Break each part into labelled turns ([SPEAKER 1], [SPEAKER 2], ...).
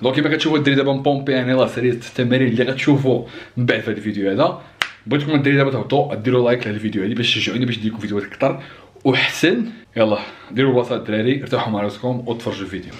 [SPEAKER 1] دونك كيما كتشوفوا الدراري دابا مبومبي يعني لا سريه التمارين اللي غتشوفوا من بعد في هذا الفيديو هذا. بغيتكم الدراري دابا تهبطوا ديروا لايك لهذا الفيديو هذا باش تشجعوني باش ندير لكم فيديوهات اكثر واحسن. يلا ديروا بلاصه الدراري، ارتاحوا مع راسكم وتفرجوا الفيديو.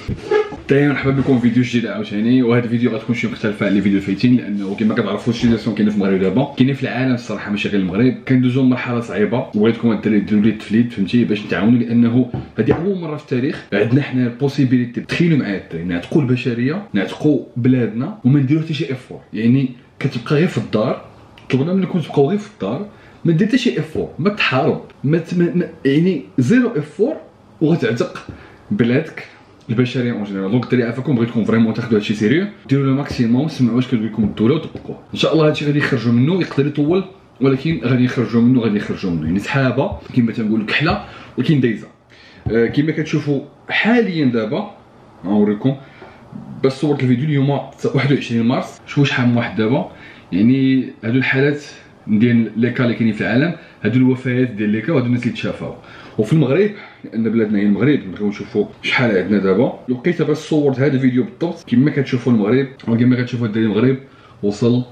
[SPEAKER 1] دايما مرحبا بكم فيديو جديد عاوتاني، وهذا الفيديو غتكون شي مختلفه على الفيديو الفايتين لانه كما كتعرفوا السيتياسيون كاينه في المغرب دابا، كاينه في العالم الصراحه ماشي غير المغرب، كندوزو مرحله صعيبه وبغيتكم الدراري ديروا لي التفليد فهمتي باش نتعاونوا، لانه هذه اول مره في التاريخ عندنا حنا البوسيبيليتي. تخيلوا معايا الدراري نعتقوا البشريه، نعتقوا بلادنا وما نديروا حتى شي افور، يعني كتبقى غير في الدار. طلبنا منكم تبقاو غير في الدار، ما دير حتى شي افور، ما تحارب، يعني زيرو افور وغتعتق بلادك البشريه اون جينيرال. دونك الدراري عافاكم، بغيتكم فريمون تاخذوا هادشي سيريو، ديروا لو ماكسيموم، سمعوا واش كتقول لكم الدوله وطبقوه. ان شاء الله هادشي غادي يخرجوا منه، يقدر يطول ولكن غادي يخرجوا منه، يعني سحابه كما تنقولوا كحله ولكن دايزه. كما كتشوفوا حاليا دابا نوريكم بس صورت الفيديو اليوم 21 مارس. شوفوا شحال من واحد دابا، يعني هادو الحالات ديال ليكا اللي كاينين في العالم، هادو الوفيات ديال ليكا وهادو الناس اللي تشافاو. وفي المغرب لان بلادنا هي المغرب، نبغيو نشوفوا شحال عندنا دابا. لقيت بس صورت هذا الفيديو بالضبط كما كتشوفوا المغرب وكما كتشوفوا الدراري المغرب وصل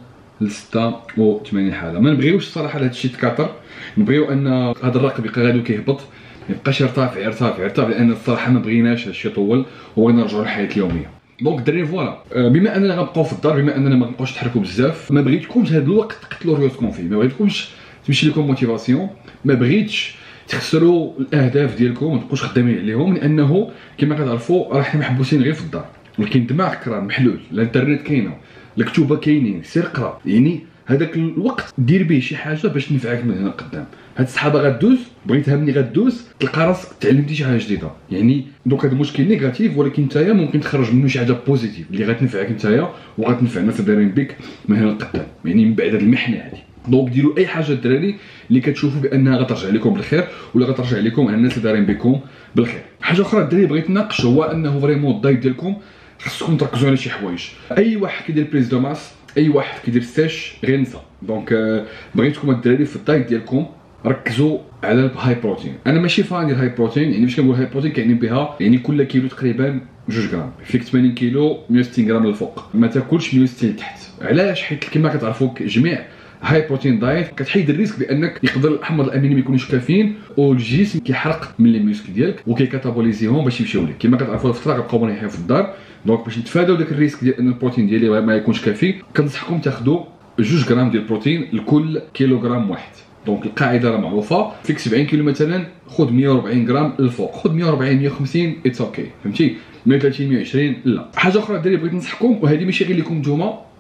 [SPEAKER 1] ل 86 حاله. ما نبغيوش الصراحه هذا الشيء تكاثر، نبغيو ان هذا الرقم يبقى غادي كيهبط، ما يبقاش يرتفع، لان الصراحه ما بغيناش هذا الشيء يطول وبغينا نرجعوا للحياه اليوميه. دونك الدراري فوالا، بما اننا غنبقاو في الدار، بما اننا ما نبقاوش نتحركوا بزاف، ما بغيتكمش هذا الوقت تقتلوا ريوسكم فيه، ما بغيتكمش تمشي لكم موتيفاسيون، ما بغيتش تخسروا الاهداف ديالكم وما تبقوش خدامين عليهم، لانه كما كتعرفوا راه حنا محبوسين غير في الدار، ولكن دماغك راه محلول، الانترنت كاينه، الكتوبه كاينين، سير قرا، يعني هذاك الوقت دير به شي حاجه باش تنفعك من هنا قدام. هاد السحابه غدوز، بغيتها ملي غدوز تلقى راسك تعلمتي شي حاجه جديده، يعني دونك هذا المشكل نيجاتيف ولكن نتايا ممكن تخرج منه شي حاجه بوزيتيف اللي غتنفعك نتايا وغتنفع الناس اللي دايرين بك من هنا لقدام، يعني من بعد هاد المحنه هادي. دونك ديروا اي حاجه الدراري اللي كتشوفوا بانها غترجع لكم بالخير ولا غترجع لكم على الناس اللي دايرين بكم بالخير. حاجه اخرى الدراري بغيت نناقش هو انه فريمون الدايت ديالكم خصكم تركزوا على شي حوايج. اي واحد كيدير بريز دو ماس، اي واحد كيدير سيش غير نسى. دونك بغيتكم الدراري في الدايت ديالكم ركزوا على الهاي بروتين. انا ماشي فان ديال الهاي بروتين، يعني فاش كنقول هاي بروتين كيعني بها يعني كل كيلو تقريبا 2 غرام، فيك 80 كيلو 160 غرام للفوق، ما تاكلش 160 لتحت. علاش؟ حيت كما كتعرفوا جميع هاي بروتين دايت كتحيد الريسك بانك يقدر الاحماض الامينيه ما يكونوش كافيين والجسم كيحرق من لي ميسك ديالك وكيكاتابوليزيهم باش يمشيو لك. كما كتعرفوا الفتره كنبقاو مريحين في الدار، دونك باش نتفاداو داك الريسك ديال ان البروتين ديالي ما يكونش كافي كنصحكم تاخذوا 2 غرام ديال البروتين لكل كيلوغرام واحد. دونك القاعده راه معروفه، فيك 70 كيلو مثلا خذ 140 غرام للفوق، خذ 140 150 اتس اوكي فهمتي، 130 120 لا. حاجه اخرى الدراري بغيت ننصحكم، وهذه ماشي غير لكم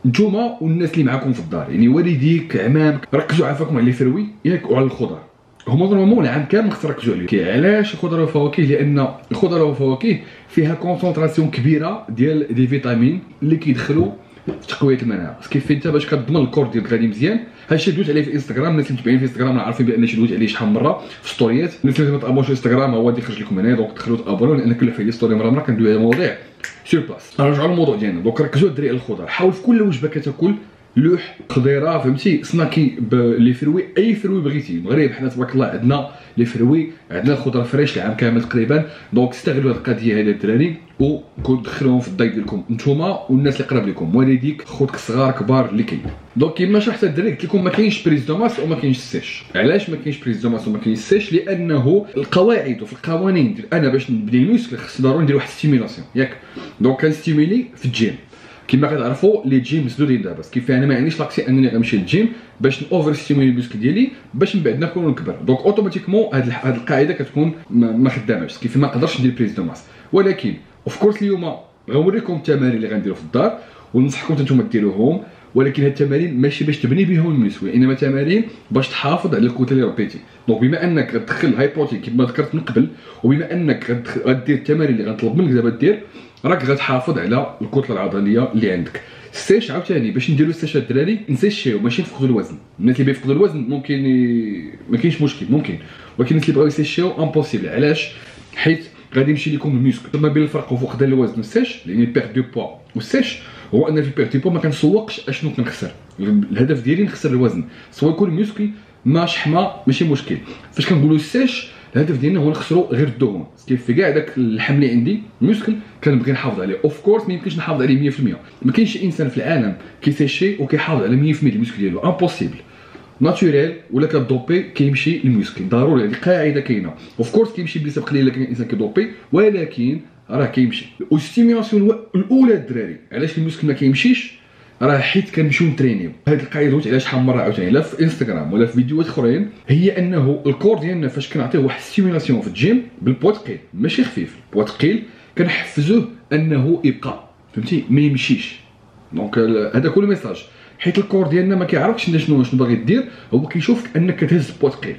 [SPEAKER 1] نتوما والناس اللي معاكم في الدار، يعني والديك عمامك، ركزوا عافاكم على الفروي ياك وعلى الخضر. هما نورمالمون العام كامل خص تركزوا عليهم. علاش الخضر والفواكه؟ لان الخضر والفواكه فيها كونسونطراسيون كبيره ديال دي فيتامين اللي كيدخلوا في تقويه المناعه. كيف انت باش كتضمن الكور ديالك غادي مزيان. هادشي دويت عليه في انستغرام، الناس اللي متابعين في انستغرام عارفين بان شي دويت عليه شحال من مره في ستوريات. الناس اللي ما تابونش في انستغرام هو غادي يخرج لكم هنا، دونك دخلوا تابونوا، لان كل فايده ستوري مره كندوي على مواضيع سور بلاس. نرجعوا للموضوع ديالنا، دونك ركزوا الدراري على الخضر، حاول في كل وجبه كتاكل لوح خضيره فهمتي، سناكي لي فروي، اي فروي بغيتي. المغرب حنا تبارك الله عندنا لي فروي، عندنا الخضره فريش العام كامل تقريبا، دونك استغلوا هذه القضيه هذه الدراري ودخلوهم في الدايت ديالكم نتوما والناس اللي قراب لكم، والديك خوتك صغار كبار اللي كاين. دونك كيما شرحت الدراري قلت لكم ما كاينش بريز دو ماس وما كاينش سيش. علاش ما كاينش بريز دو ماس وما كاينش سيش؟ لانه القواعد وفي القوانين ديال انا باش نبني الميسك خص ضروري ندير واحد ستيميلاسيون ياك. دونك كنستيميلي في الجيم، كما كتعرفوا لي جيم مسدودين دابا، كيف انا ما عنديش لاكسي انني غنمشي للجيم باش نوفر ستيمولي الميسك ديالي باش من بعد ناكل ونكبر. دونك اوتوماتيكمون هاد القاعده كتكون ما خداماش، كيف ما نقدرش ندير بريز دو ماس. ولكن اوف كورس اليوم غنوريكم التمارين اللي غنديروا في الدار وننصحكم نتوما ديروهم، ولكن هاد التمارين ماشي باش تبني بهم الميسك، انما تمارين باش تحافظ على الكتله اللي ربيتي. دونك بما انك غتدخل هاي بروتين كما ذكرت من قبل، وبما انك غدير التمارين اللي غنطلب منك دابا دير، راك غتحافظ على الكتله العضليه اللي عندك. السيش عاوتاني باش نديرو السيش الدراري نسيشيو ماشي نفقدوا الوزن. الناس اللي بيفقدوا الوزن ممكن ما كاينش مشكل ممكن، ولكن الناس اللي بغاو يسيشيو امبوسيبل. علاش؟ حيت غادي يمشي لكم الميسك. ما بين الفرق وفقدان الوزن والسيش، يعني بيرد دو بوا والسيش، هو ان في بيرد دو بوا ما كنسوقش اشنو كنخسر، الهدف ديالي نخسر الوزن، سواء يكون ميسكل ما شحمه ماشي مشكل. فاش كنقولوا السيش الهدف ديالنا هو نخسروا غير الدهون. كيف في كاع داك اللحم اللي عندي المسكل كنبغي نحافظ عليه. اوف كورس ما يمكنش نحافظ عليه 100%. ما كاينش شي انسان في العالم كيسيشي وكيحافظ على 100% المسكل ديالو، امبوسيبل. ناتوريل ولا كدوبي كيمشي المسكل ضروري، هذه قاعده كاينه. اوف كورس كيمشي بنسب قليله كاين انسان كيدوبي، ولكن راه كيمشي. والستيميلاسيون الاولى الدراري علاش المسكل ما كيمشيش راه حيت كنمشيو نترينيو. هاد القاعده دويت عليها شحال من مره عاوتاني لا في انستغرام ولا في فيديوهات اخرين، هي انه الكور ديالنا فاش كنعطيه واحد ستيميلاسيون في الجيم بالبوا ثقيل ماشي خفيف، البوا ثقيل كنحفزوه انه يبقى فهمتي ما يمشيش. دونك هذا كل ميساج، حيت الكور ديالنا ما كيعرفش شنو باغي دير، هو كيشوفك انك كتهز بوا ثقيل.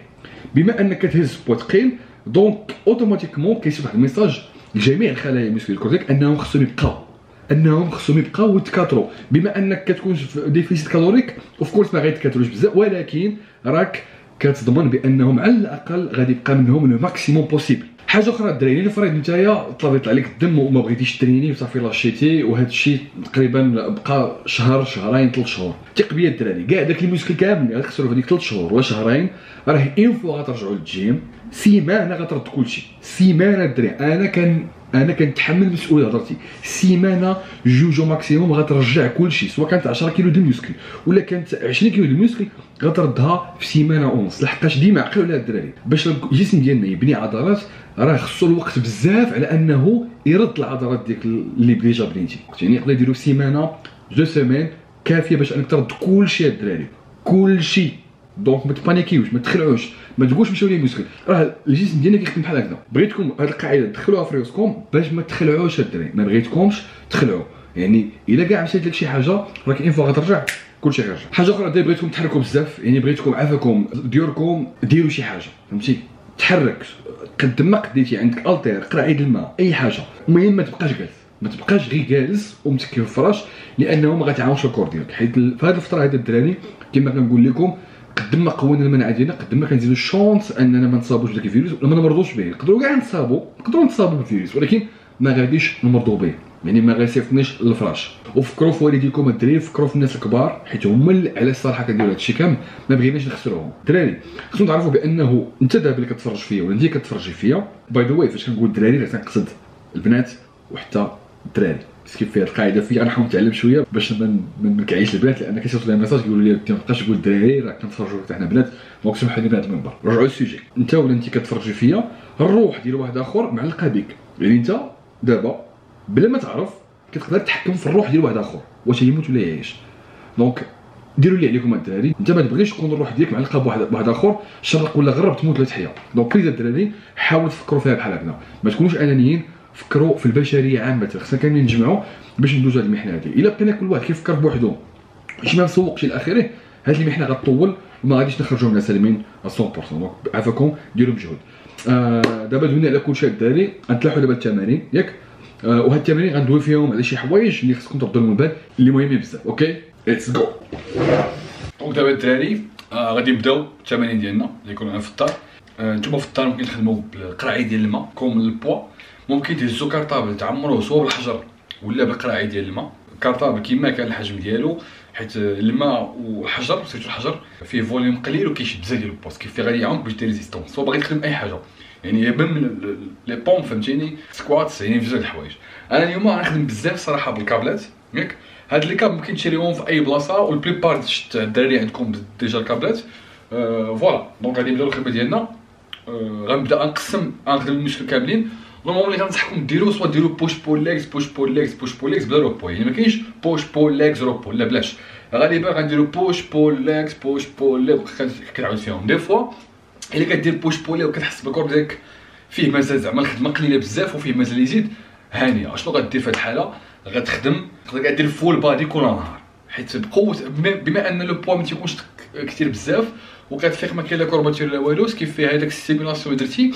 [SPEAKER 1] بما انك كتهز بوا ثقيل دونك اوتوماتيكمون كيصيب واحد الميساج لجميع الخلايا المسكوليه الكور ديالك انهم خصهم يبقاو ويتكاثروا. بما انك كتكون في ديفيسيت كالوريك اوف كورس ما غيتكاثروش بزاف، ولكن راك كتضمن بانهم على الاقل غادي يبقى منهم لو ماكسيموم بوسيبل. حاجه اخرى الدراري، الا فرض نتايا طلع يطلع لك الدم وما بغيتيش تريني وصافي لاشيتي، وهذا الشيء تقريبا بقى شهر شهرين 3 شهور، ثق بيا الدراري كاع داك المسكل كامل اللي غتخسروا في هذيك 3 شهور ولا شهرين راه اون فوا غترجعوا للجيم سيمانه غترد كلشي. سيمانه الدراري انا كنتحمل مسؤوليه هضرتي، سيمانه جوج ماكسيموم غترجع كلشي، سواء كانت 10 كيلو ديال المسكل ولا كانت 20 كيلو ديال المسكل غتردها في سيمانه ونص. لحقاش ديما عقلوا على الدراري باش الجسم ديالنا يبني عضلات راه خصو الوقت بزاف على انه يرد العضلات ديك اللي ديجا بنيتي. يعني يقدر يديروا سيمانه 2 سيمين كافيه باش انك ترد كلشي الدراري كلشي. دونك ما تبانيكيوش، ما تخلعوش، ما تقولش مشاو لي مسكل، راه الجسم ديالنا كيخدم بحال هكذا. بغيتكم هاد القاعده دخلوها في راسكم باش ما تخلعوش الدراري، ما بغيتكمش تخلعوا. يعني الا كاع مشات لك شي حاجه راك اين فوا غترجع كلشي غيرجع. حاجه اخرى دابا بغيتكم تحركوا بزاف، يعني بغيتكم عافاكم ديوركم ديروا شي حاجه فهمتي، تحرك قد ديتي عندك التير قرعيد الماء اي حاجه، المهم ما تبقاش جالس، ما تبقاش غير جالس ومتكي في الفراش، لانه ما غتعاونش الكور ديالك. حيت في هذه الفتره هذه الدراري كما كنقول لكم قد ما قوينا المناعه ديالنا قد ما كنزيدوا الشونس اننا ما نصابوش بداك الفيروس ولا ما نمرضوش به. نقدروا كاع نقدروا نتصابوا بالفيروس ولكن ما غاديش نمرضوا به، يعني ما غيصيفطنيش للفراش. وفكروا في والديكم الدراري، فكروا في الناس الكبار حيت هما اللي على الصراحه كنديروا هذا الشيء كامل، ما بغيناش نخسروهم. الدراري خصكم تعرفوا بانه انت دابا اللي كتفرج فيا ولا انت كتفرجي فيا باي ذا واي، فاش كنقول الدراري راه كنقصد البنات وحتى الدراري. كيف فيها القاعده فيا غنحاول نتعلم شويه باش ما نكعيش البنات، لان كيصيفطوا لي ميساج كيقولوا لي ما تبقاش تقول الدراري راه كنتفرجوا حتى حنا بنات. دونك سمحوا لي بنات المنبر رجعوا للسوجي. انت ولا انت كتفرجي فيا الروح ديال واحد اخر معلقه بك، يعني انت دابا بلا ما تعرف كتقدر تتحكم في الروح ديال واحد اخر واش يموت ولا يعيش. دونك ديروا اللي عليكم الدراري، انت ما تبغيش تكون الروح ديالك معلقه بواحد اخر شرق ولا غرب تموت ولا تحيا. دونك بليز الدراري حاولوا تفكروا فيها بحال هكذا، ما تكونوش انانيين، فكروا في البشريه عامه. خصنا كاملين نجمعوا باش ندوزو هذه المحنه هذه. الا بقينا كل واحد كيفكر بوحدو باش ما نسوقش الى اخره هذه المحنه غطول وما غاديش نخرجوا منها سالمين 100%. دونك عافاكم ديروا مجهود. دابا دوينا على كل شيء الدراري، غنتلاحوا دابا التمارين ياك، وهاد التمارين غندوي فيهم على شي حوايج اللي خصكم تردوا لهم البال اللي مهمين بزاف. اوكي ليتس جو. دونك دابا الدراري غادي نبداو التمارين ديالنا اللي يكونوا في الدار. نتوما في الدار ممكن تخدموا بالقرعي ديال الماء كوم البوا، ممكن تهزوا كارطابل تعمروه سوا بالحجر ولا بالقرعي ديال الماء. كارطابل كيما كان الحجم ديالو، حيت الماء والحجر سيرتو الحجر فيه فوليوم قليل وكيشد بزاف ديال البوست، كيف غادي يعاونك باش دير ريزيستونس سوا باغي تخدم اي حاجه، يعني من لي بوم فهمتيني سكوات، يعني بزاف د الحوايج. انا اليوم غنخدم بزاف صراحه بالكابلات ياك. هاد لي كاب ممكن تشريهم في اي بلاصه والبليبار الدراري عندكم ديجا الكابلات. فوالا دونك غادي نبداو الخدمه ديالنا. غنبدا نقسم غنخدم المشكل كاملين. نورمالمون اللي غنصحكم ديروا سوا ديروا بوش بول ليغز بوش بول ليغز بوش بول ليغز بلا روبو، يعني ما كاينش بوش بول ليغز روبو لا بلاش. غالبا غنديروا بوش بول ليغز بوش بول ليغز كنعاود فيهم. دي فوا الا كدير بوش بول ليغز وكتحس بالكور ديالك فيه مازال زعما الخدمه قليله بزاف وفيه مازال يزيد، هانيه. اشنو غدير في هذه الحاله؟ غتخدم تقدر دير فول بادي كل نهار، حيت بقوه بما ان لو بوا ما تيكونش كثير بزاف وكتفيق ما كاين لا كورباتور لا والو، كيف فيها هذاك السيميلاسيون درتي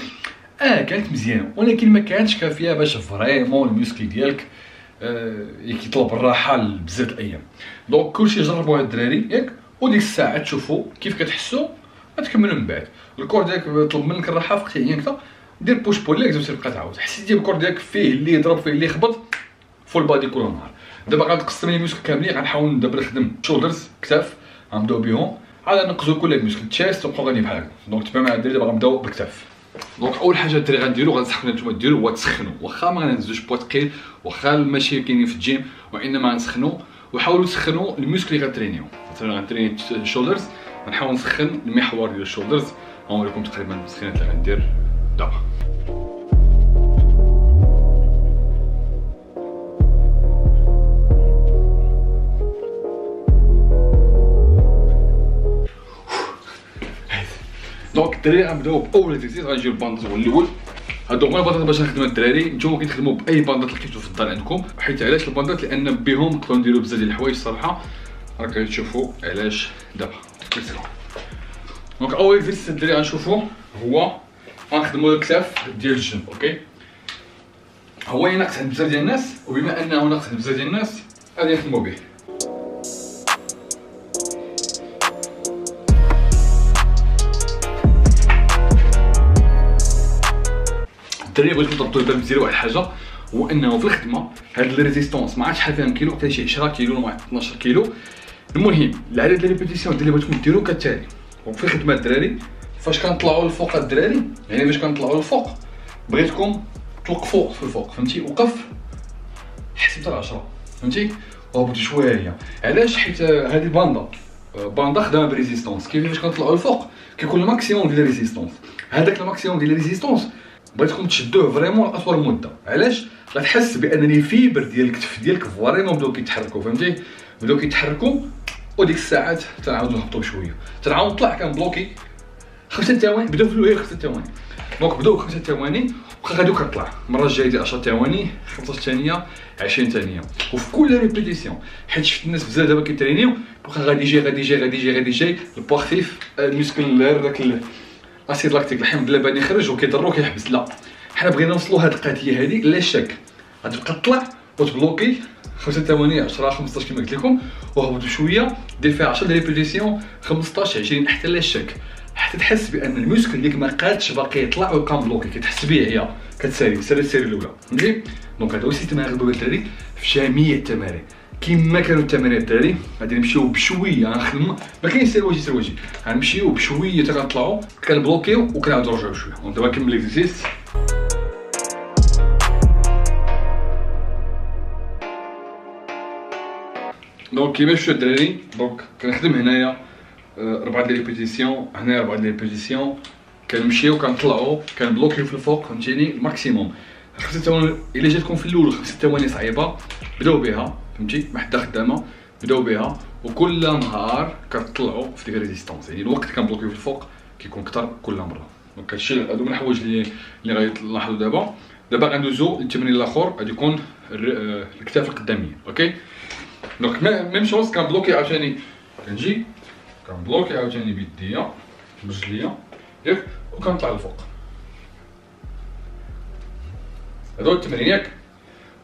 [SPEAKER 1] كانت مزيانه ولكن ما كانتش كافيه باش فريمون الميسكل ديالك كيطلب الراحه لبزاف الايام. دونك كلشي جربوها الدراري ياك، وديك الساعه تشوفوا كيف كتحسوا غتكملوا من بعد. الكور ديالك طلب منك الراحه في وقت عينك دير بوش بول ليغز وتبقى تعاود. حسيتي بالكور ديالك فيه اللي يضرب فيه اللي يخبط فول بادي كل نهار. دابا غنقسم لي ميسكل كاملين، غنحاول دابا نخدم شولدرز كتاف غنبداو بهم، عاد نقزو كل ميسكل تشيست ونبقاو غاديين بحال هكا. دونك تبع مع الدراري دابا غنبداو بالكتاف. دونك اول حاجه الدراري غنديرو غنصحكم نتوما ديروا هو تسخنوا، واخا ما غنهزوش بوا ثقيل، واخا ماشي كاينين في الجيم، وانما غنسخنوا وحاولوا تسخنوا الميسكل اللي غترينيو. مثلا غنتريني الشولدرز، غنحاول نسخن المحور ديال الشولدرز. غنوريكم تقريبا التسخينات اللي غندير دابا. دونك الدراري غنبداو باول اكزرسيس. غنجيو الباندات هو الاول. هادو هما الباندات باش نخدموا الدراري. نتوما كتخدموا باي باندات لقيتو في الدار عندكم، حيت علاش الباندات؟ لان بهم نقدروا نديروا بزاف ديال الحوايج الصراحه. راك غتشوفوا علاش دابا. دونك اول اكزرسيس الدراري غنشوفوه هو غنخدموا الكتاف ديال الجنب. اوكي، هو ينقص عند بزاف ديال الناس، وبما انه ناقص عند بزاف ديال الناس غادي نخدموا به. الدراري بغيتكم تردوا البال مزيان واحد الحاجه، هو انه في الخدمه هاد لي ريزيستونس ما عرفتش شحال فيهم كيلو، حتى شي 10 كيلو ولا 12 كيلو. المهم العدد ديال ريبيتيسيون اللي بغيتكم ديروا كالتالي. وفي الخدمه الدراري فاش كنطلعوا للفوق الدراري، يعني فاش كنطلعوا للفوق بغيتكم توقفوا في الفوق، فهمتي؟ وقف حسب حتى 10، فهمتي؟ وهبطوا شويه. علاش؟ حيت هذه باندا خدامه بريزيستونس. كيف فاش كنطلعوا للفوق كيكون الماكسيموم ديال ريزيستونس. هذاك الماكسيموم ديال ريزيستونس بغيتكم تشدوه فريمون لاطول مده. علاش؟ غتحس بان لي فيبر ديال الكتف ديالك فريمون بداو كيتحركوا، فهمتي؟ بداو كيتحركوا، وديك الساعات تنعاودو نهبطوا بشويه. تنعاود نطلع كنبلوكي 5 ثواني. بداو في الاول 5 ثواني، دونك بداو 5 ثواني وبقى غادي كطلع. المره الجايه دير 10 ثواني، 15 ثانيه، 20 ثانيه، وفي كل ريبيتيسيون. حيت شفت الناس بزاف دابا كيترينيو بقى غادي يجي البوا خفيف، الميسكل داك الاسيد لاكتيك الحمض اللبني يخرج وكيضرو كيحبس. لا، حنا بغينا نوصلوا هاد القضيه هادي لا شك. غتبقى تطلع وتبلوكي 5 ثواني، 10، 15 كما قلت لكم، وهبط شويه دير فيها 10 ريبيتيسيون، 15، 20 حتى لا شك، حتى تحس بان الميسكل ديك ما قادش باقي يطلع ويبقى مبلوكي. كتحس بيه هي كتسالي السيري الاولى، فهمتي؟ دونك هذا هو السيستم اللي غنخدمو الدراري في جميع التمارين. كيما كانوا التمارين الدراري غادي نمشيو بشويه، غنخدمو ما كاينش سير وجهي، غنمشيو بشويه حتى كنطلعوا كنبلوكيو وكنعاودو نرجعو بشويه. دونك دابا كمل ليكزيرسيس. دونك كيما شفتوا الدراري، دونك كنخدم هنايا 4 ديال ريبيتيسيون، هنايا 4 ديال ريبيتيسيون، كنمشيو كنطلعوا كنبلوكيو في الفوق، فهمتيني؟ الماكسيموم 5 ثواني. الا جاتكم في الاول 5 ثواني صعيبه، بداو بها، فهمتي؟ ما حدا خدامه، بداو بها، وكل نهار كتطلعوا في ديك ريزيستونس. يعني الوقت كنبلوكيو في الفوق كيكون اكثر كل مره. دونك هادشي هادو من الحوايج اللي غيلاحظوا دابا. دابا غندوزو للتمرين الاخر، غادي يكون الكتاف القداميه. اوكي، دونك ميم شوز كنبلوكي عاوتاني، كنجي كنبلوكي عاوتاني بيديا برجليا ياك، وكنطلع للفوق. هادو التمرين ياك،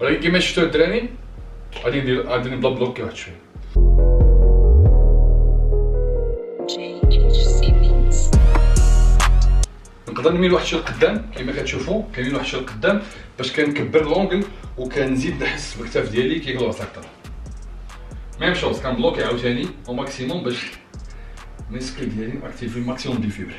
[SPEAKER 1] ولكن كيما شفتوا الدراري غادي نبدا بلوكي واحد شويه. نقدر نميل واحد شويه لقدام كيما كتشوفوا، كنميل واحد شويه لقدام باش كنكبر لونغل وكنزيد نحس بالكتاف ديالي كيغلص اكثر. ميم شوز كنبلوكي عاوتاني او ماكسيموم باش الميسكل ديالي اكتيفي الماكسيموم ديال الفيبر.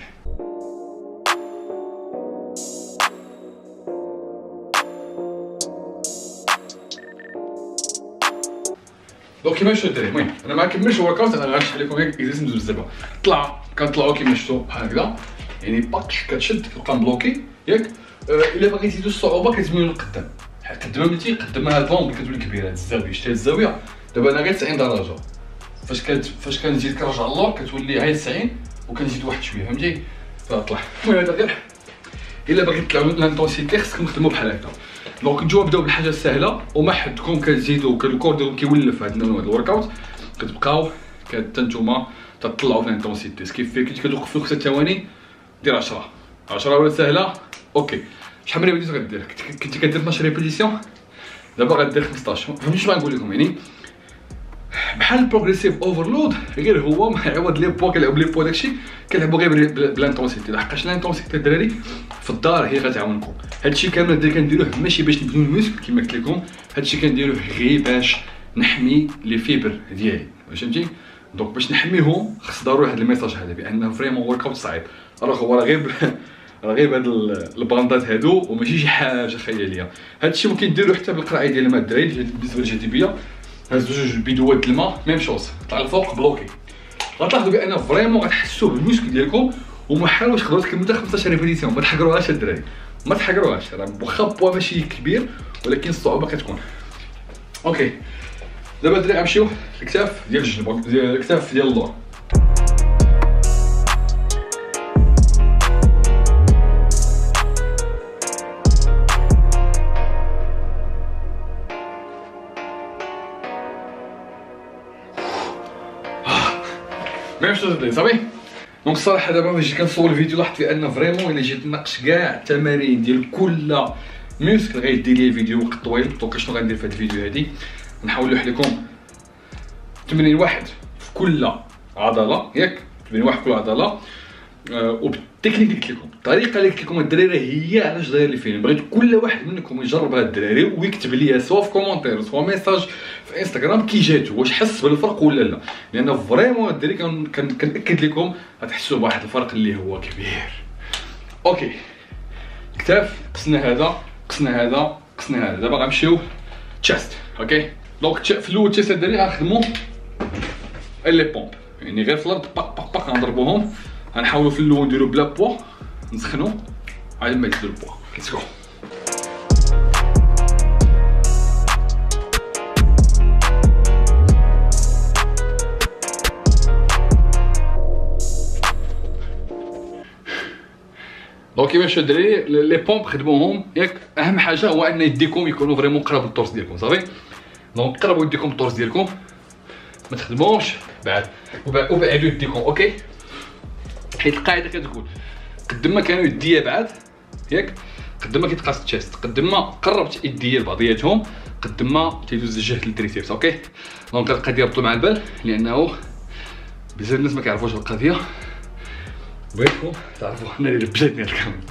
[SPEAKER 1] دونك كيما شفتوا الدراري، المهم انا ما كملتش الورك اوت، انا غنشرح لكم غير اكزرسيس مزوج دابا. كنطلعوا كيما شفتوا بحال هكذا، يعني باكش كتشد كتبقى مبلوكي ياك. الا بغيتي تزيدوا الصعوبه كتميلوا للقدام، قد ما مليتي قد ما هاد لونغ كتولي كبيره. هاد الزاويه، شتي هاد الزاويه دابا انا غير 90 درجه، فاش كنزيد كنرجع اللور كتولي هاي 90 وكنزيد واحد شويه، فهمتي؟ فطلع. المهم هذا غير الا بغيت تطلعوا لانتونسيتي خصكم تخدموا بحال هكا. دونك نتوما بداو بالحاجه السهله، وما حدكم كتزيدوا الكور ديالكم كيولف هاد الورك اوت، كتبقاو نتوما تطلعوا في الانتونسيتي. كيف كنت كتوقف في 5 ثواني دير 10 ولا سهله. اوكي، شحال من ريبيتيسيون غدير؟ كنتي كدير 12 ريبيتيسيون، دابا غدير 15. فهمتي شنو غنقول لكم؟ يعني بحال البروغريسيف اوفرلود، غير هو ما يعوض لي بوا. كنلعبوا لي بوا داكشي كنلعبوا غير بالانتونسيتي، لحقاش الانتونسيتي الدراري في الدار هي غتعاونكم. هادشي كامل اللي كنديروه ماشي باش نبنيو الميسك كما قلت لكم، هادشي كنديروه غير باش نحمي لي فيبر ديالي، فهمتي؟ دونك باش نحميهم خص ضروري هاد الميساج هذا، بان فريمون ورك اوت صعيب. راه هو غير راه غير بهاد الباندات هادو وماشي شي حاجه خياليه. هادشي ممكن ديرو حتى بالقرعه ديال الماء الدراري. بالنسبه للجاذبيه هازو جوج بيدوات الماء ميم شوز طلع الفوق بلوكي، غتلاحظوا بان فريمون غتحسوا بالمشكل ديالكم. وما حاولوش تقدروا تكملوا حتى 15 ريبيتيسيون، ما تحقروهاش الدراري، ما تحقروهاش. راه واخا بوا ماشي كبير ولكن الصعوبه كتكون. اوكي دابا الدراري غنمشيو للكتاف ديال الجنب، ديال الكتاف ديال اللور. ميم شوز الدراري صافي. دونك الصراحه دابا فاش جيت كنصور الفيديو لاحظت بان فريمون الا جيت ناقش كاع التمارين ديال كل ميوسكل غيدير لي الفيديو وقت طويل. دونك شنو غندير في هاد الفيديو هادي، نحاول نلوح لكم تمرين واحد في كل عضله، ياك تمرين واحد في كل عضله وبالتكنيك اللي قلت لكم، الطريقه اللي قلت لكم الدراري هي علاش داير لي فيلم. بغيت كل واحد منكم يجرب هاد الدراري ويكتب لي سوا في كومونتير سوا ميساج في انستغرام كي جاتو، واش حس بالفرق ولا لا. لان فريمون الدراري كنأكد لكم غتحسوا بواحد الفرق اللي هو كبير. اوكي الكتاف قسنا هذا قسنا هذا قسنا هذا. دابا غنمشيو تشيست. اوكي دونك في الاول تشيست الدراري غنخدمو لي بومب، يعني غير في الارض باق باق باق غنضربوهم. غنحاولوا في الاول نديرو بلا بوا، نسخنوا عاد ما نديرو بوا. ليتس جو. دونك كيفاش الدراري لي بومب خدموهم، ياك اهم حاجه هو ان يديكم يكونوا فريمون قراب للطورس ديالكم صافي. دونك قربوا يديكم الطورس ديالكم، ما تخدموش بعد وبعدوا يديكم. اوكي حيت القاعده كتقول قد ما كانوا يديا بعاد، ياك قد ما كيتقاس التشيست، قد ما قربت يديا لبعضياتهم قد ما تيدوز الجهد للتريسيبس. اوكي دونك القضيه ربطوا مع البال لانه بزاف الناس ما كيعرفوش القضيه. بغيتكم تعرفوا انا اللي بجاتني هاد الكاميرا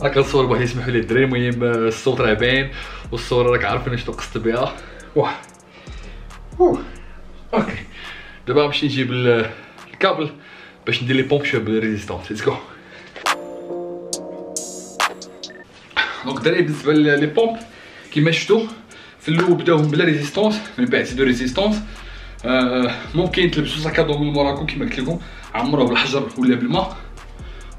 [SPEAKER 1] راه كنصور بوحدي، يسمحوا لي الدراري. المهم الصوت راه باين والصوره راك عارفين شنو قصت بها. واه اوكي دابا غنمشي نجيب الكابل باش ندير لي بومب شويه بالريزيستونس. ليتس جو. دونك الدراري بالنسبه لي بومب كيما شفتوا في الاول بداوهم بلا ريزيستونس، من بعد زيدوا ريزيستونس. ممكن تلبسوا ساكادو من موراكم كيما قلت لكم، عمروه بالحجر ولا بالماء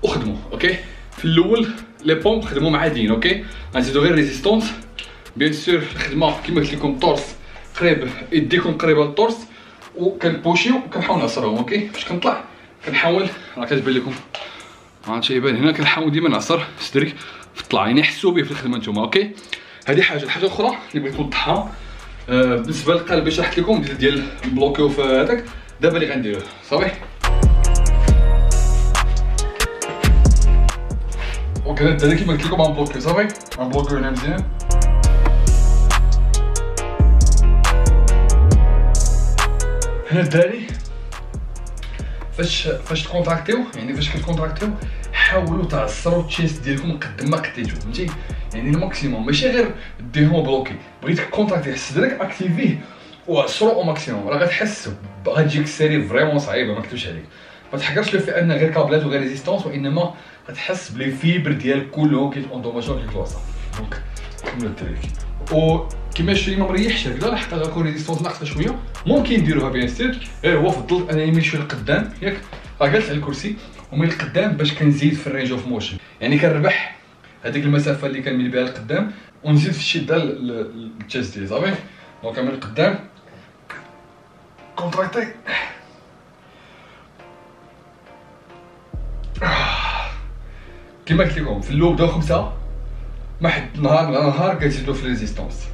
[SPEAKER 1] وخدموا. اوكي في الاول لي بومب خدموهم عاديين. اوكي غنزيدو غير ريزيستونس بيان سور. الخدمه كيما قلت لكم طورس قريب يديكم قريبه للطورس وكنبوشيو وكنحاول نعصرهم. اوكي فاش كنطلع كنحاول راه كتبان لكم هادشي يبان هنا، كنحاول ديما نعصر صدري في الطلعه، يعني حسوا به في الخدمه نتوما. اوكي هذه حاجه. الحاجه الاخرى اللي بغيت نوضحها بالنسبه للقلب اللي شرحت لكم ديال نبلوكيو في هذاك، دابا اللي غنديروه صافي. دونك هذا الدراري كيما قلت لكم غنبلوكيو صافي، غنبلوكيو هنا مزيان. هنا الدراري فاش تكونتراكتيو، يعني فاش كتكونتراكتيو حاولوا تعصروا التشيست ديالكم قد ما قديتو، فهمتي؟ يعني الماكسيموم ماشي غير ديرهم بلوكي. بغيتك كونتراكتي صدرك اكتيفيه وعصرو او ماكسيموم، راه غتحس غتجيك السيري فريمون صعيبه ما كتبش عليك. ما تحكرش في ان غير كابلات وغير ريزيستونس، وانما غتحس بلي فيبر ديال كلهم كيتوندوماجو كيتلوصا. دونك كملوا الدراري. وكيما شي ما مريحش هكذا حتى غيكون ريزيستونس ناقصه شويه، ممكن نديروها بيان سير. غير هو فضلت انا يميل شويه لقدام، ياك راه جالس على الكرسي ومن القدام باش كنزيد في الرينج اوف موشن، يعني كنربح هذيك المسافه اللي كنميل بها لقدام ونزيد في الشده للتشيست ديالي صافي. دونك من القدام كونتراكتي كيما قلت لكم في الاول بداو 5 ما حد نهار كنزيدو في الريزيستونس.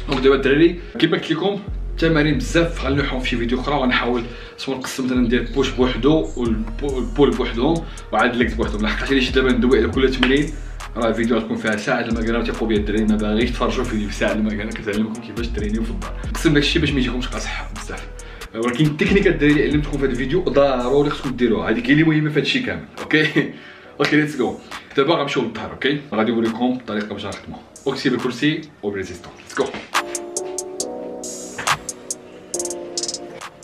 [SPEAKER 1] دونك دابا الدراري كيما قلت لكم التمارين بزاف غنلوحهم في فيديو اخرى، وغنحاول سواء نقسم مثلا ندير بوش بوحدو والبول بوحدهم وعاد ليكت بوحدهم، لحقاش الا شفت دابا ندوي على كل تمرين راه الفيديو غتكون فيها ساعه المكانه. وثيقوا بيا الدراري ما باغيش تفرجوا فيديو في ساعه المكانه، كتعلمكم كيفاش ترينيو في الدار. نقسم داكشي باش ما يجيكمش قاصح بزاف، ولكن التكنيكات الدراري اللي علمتكم في هذا الفيديو ضروري خصكم ديروها، هذيك هي اللي مهمه في هذا الشيء كامل. اوكي ليتس جو. دابا غنمشيو للظهر. اوكي غادي نوريكم الطريقه باش نخدمو اوكسي بالكرسي وبريزيستون. ليتس جو.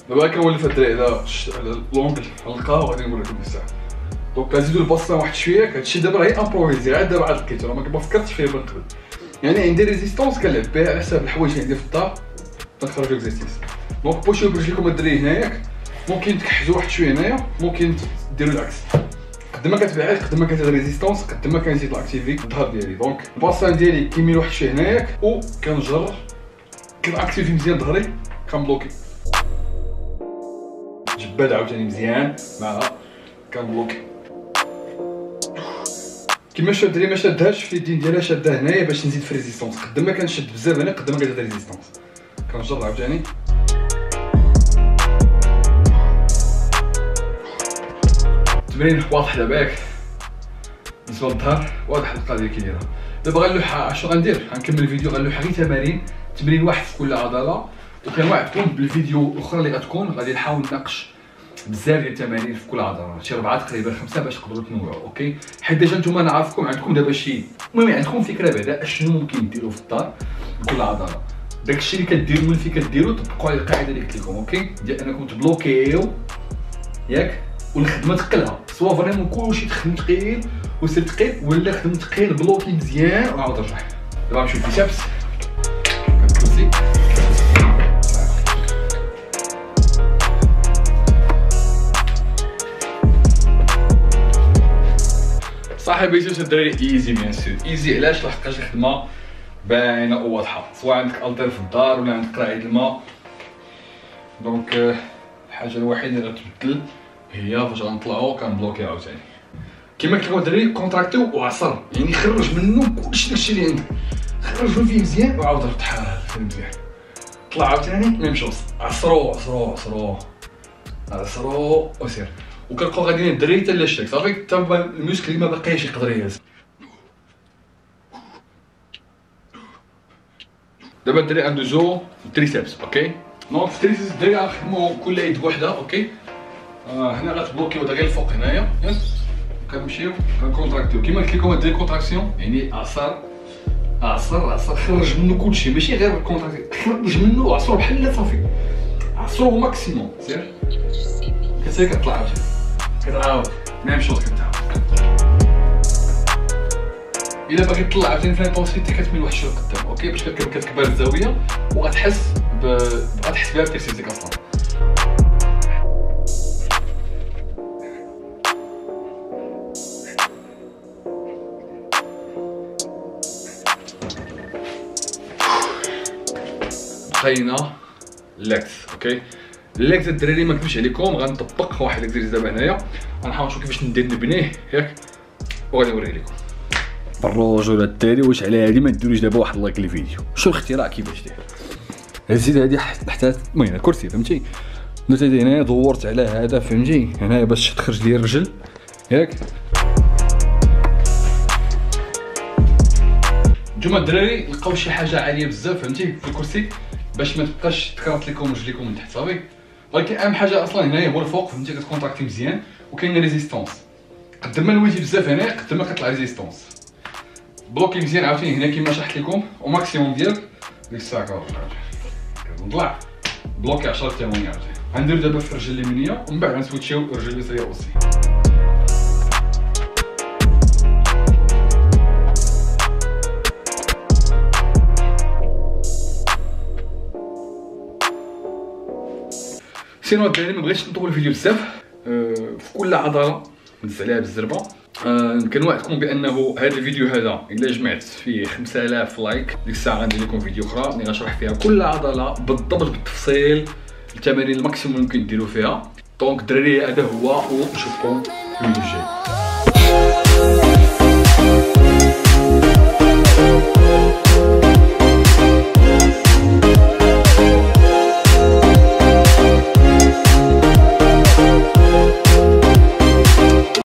[SPEAKER 1] دابا كنولف الدراري على لونغل حلقه وغادي نوريكم الساعه. دونك غنزيدو الباسان واحد شويه. هادشي دابا غير امبروفيزي، غير دابا عاد لقيتو، راه ما فكرتش فيه من قبل. يعني عندي ريزيستونس كنلعب بها على حساب الحوايج اللي عندي في الدار كنخرجو اكزرسيس. دونك بوشيو برجليكم الدراري هنايا، ممكن تكحجوا واحد شويه هنايا، ممكن ديروا العكس. قد ما كتبعد قد ما كتزيد ريزيستونس قد ما كنزيد لاكتيفي الظهر ديالي. دونك الباسان ديالي كيميل واحد شويه هنايا و كنجر كنأكتيفي مزيان ظهري كنبلوكي. جباد عاوتاني مزيان معها كنبلوكي كيما شاد الدري ما شادهاش في اليدين ديالها، شادها هنايا باش نزيد في ريزيستونس. قد ما كنشد بزاف هنا قد ما كتزيد ريزيستونس. كنجر عاوتاني تمرين واضح دابا ياك بالنسبه للظهر، واضح القضيه كي دايره. دابا غنلوح اشنو غندير، غنكمل الفيديو غنلوح غير تمرين واحد في كل عضله، وكنوعدكم بالفيديو الاخرى اللي غتكون غادي نحاول نناقش بزاف ديال التمارين في كل عضله، شي 4 تقريبا 5 باش تقدروا تنوعوا. اوكي، حيت ديجا نتوما نعرفكم عندكم دابا شي، المهم عندكم فكره بعدا اشنو ممكن ديروا في الدار بكل عضله. داكشي اللي كديروا من فين كديروا طبقوا على القاعده اللي قلت لكم. اوكي، ديال انكم تبلوكيو ياك، والخدمه تقلها سوا فريمون كلشي تخدم ثقيل وسير ثقيل، ولا خدم ثقيل بلوكي مزيان وعاود رجع. دابا نمشيو للبيسابس كنكرسي. صاحبي بيسوس الدراري ايزي بيان سور، ايزي علاش؟ لحقاش الخدمه باينه وواضحه، سواء عندك التير في الدار ولا عندك قرايه الماء. دونك الحاجه الوحيده اللي غتبدل هي فاش غنطلعو كنبلوكي عاوتاني. كيما قلت لكم الدراري كونتراكتيو وعصر، يعني خرج منه كلشي داكشي اللي عندك، خرجو فيه مزيان وعاود ارتاح فيه مزيان. طلع عاوتاني ميم شوز، عصرو عصرو عصرو عصرو وسير. وكنبقاو غاديين الدراري حتى لاشاك صافي، حتى الموسكل اللي ما باقيش يقدر يهز. دابا الدراري غندوزو التريسبس. اوكي، دونك في التريسبس الدراري غنخدمو كل يد بوحده. اوكي، هنا غتبلوكيو غير الفوق هنايا، ياك كنمشيو كنكونتراكتيو كيما قلت لكم. هاد الكونتراكسيون يعني عصر عصر عصر، خرج منه كلشي، ماشي غير الكونتراكسيون، خرج منه وعصرو بحال صافي، عصرو ماكسيموم. سير كتسير كتطلع عاوتاني كتعاود ميم شوز كتعاود. الا باغي تطلع عاوتاني في لانتونسيتي كتميل واحد شويه قدام. اوكي، باش كتكبر الزاويه وغتحس غتحس بها بترسيزك اصلا. بقينا لاكس. اوكي، اللاكس الدراري ما نكذبش عليكم غنطبق واحد الاكزرسيس دابا هنايا، غنحاول نشوف كيفاش ندير نبنيه ياك، وغادي نوريه لكم بالرجوله الدراري. واش على هادي ما نديروش دابا واحد لايك للفيديو، شوف الاختراع كيفاش داير. هزيت هادي حتى المهم الكرسي فهمتي، درت هادي هنايا دورت على هذا فهمتي هنايا باش تخرج لي الرجل ياك. نتوما الدراري لقاو شي حاجه عاليه بزاف فهمتي في الكرسي باش ما تبقاش تكرات لكم رجليكم من تحت صافي، ولكن اهم حاجه اصلا هنايا هو الفوق فهمتي، كتكونتراكتي مزيان وكاين ريزيستونس. قد ما نويتي بزاف هنايا قد ما كطلع ريزيستونس. بلوكي مزيان عاوتاني هنا كيما شرحت لكم، وماكسيموم ديال ديك الساعه كنطلع بلوكي 10 ثواني عاوتاني. غندير دابا في الرجل اليمينيه ومن بعد غنسويتشيو الرجل اليساريه اوسي. سينو الدراري ما بغيتش نطول الفيديو بزاف، في كل عضله ندز عليها بالزربه. كنوعدكم بانه هذا الفيديو هذا الا جمعت فيه 5000 لايك ديك الساعه غندير لكم فيديو اخرى اللي غنشرح فيها كل عضله بالضبط بالتفصيل، التمارين الماكسيموم ممكن ديروا فيها. دونك الدراري هذا هو، ونشوفكم في الفيديو الجاي.